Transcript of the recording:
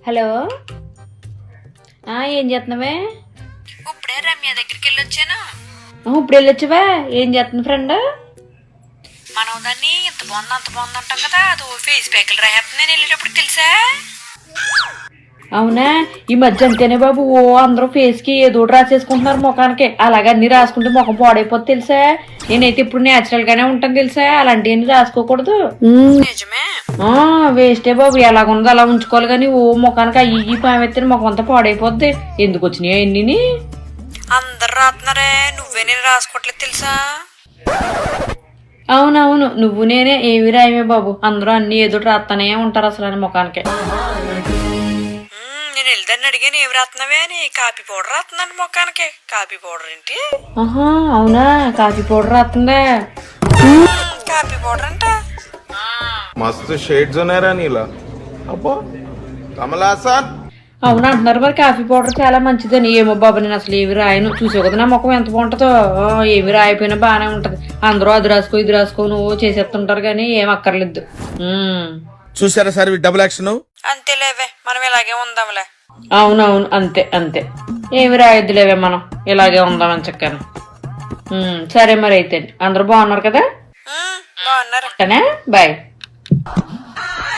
Hello, ఏం చేస్తున్నావే? ఇప్పుడే రమ్య దగ్గరికి వెళ్ళొచ్చాను. ఇప్పుడు వెళ్ళొచ్చావా? ఏం చేస్తుంది ఫ్రెండ్? మనం దాన్ని ఇంత బాగుంది అంత బాగుంది అంటాం కదా, అది ఫేస్ ప్యాక్లు రాసేస్తుంది. నేను వెళ్ళేటప్పుడు తెలుసా? అవునా, ఈ మధ్య అంతేనే బాబు. అందరూ ఫేస్ కి ఏదో రాసేసుకుంటున్నారు ముఖానికి. అలాగే అన్ని రాసుకుంటే ముఖం పాడైపోతుంది తెలుసా. నేనైతే ఇప్పుడు నేచురల్ గానే ఉంటాను తెలుసా. అలాంటివన్నీ రాసుకోకూడదు. నిజమే, వేస్టే బాబు. ఎలాగుందో అలా ఉంచుకోవాలి కానీ ముఖానికి అయ్యి పామెత్తే ముఖం అంతా పాడైపోద్ది. ఎందుకు వచ్చినాయో ఎన్ని? అందరు రాస్తున్నారే, నువ్వే నేను రాసుకోవట్లేదు తెలుసా. అవునవును, నువ్వు నేనే ఏమి రాయమే బాబు. అందరూ అన్ని ఏదో రాస్తానే ఉంటారు అసలు అని ముఖానికి. నేను వెళ్దాన్ని అడిగాను ఏమి రాస్తున్నావే అని. కాఫీ పౌడర్ రాస్తున్నాను ముఖానికి. కాఫీ పౌడర్ ఏంటి? అవునా, కాఫీ పౌడర్ రాస్తుందా? కాఫీ పౌడర్ అంట. మస్తు షేడ్స్ ఉన్నాయరా నీలా. అబ్బో కమలాసన్. అవును అంటున్నారు మరి కాఫీ పౌడర్ చాలా మంచిదని. ఏమో బాబు, నేను అసలు ఏమి రాయను. చూసావు కదా నా ముఖం ఎంత బాగుంటుందో. ఏమి రాయిపోయినా బాగానే ఉంటది. అందరూ అది రాసుకో ఇది రాసుకో నువ్వు చేసేస్తుంటారు కానీ ఏం అక్కర్లేదు. చూసారా సార్ డబుల్ యాక్షన్. అంతేలేవే, మనం ఇలాగే ఉందాంలే. అవునవును, అంతే అంతే. ఏమి రాయొద్దులేవే, మనం ఇలాగే ఉందామని చెప్పాను. సరే మరి అయితే అందరూ బాగున్నారు కదా? బాగున్నారు. బాయ్.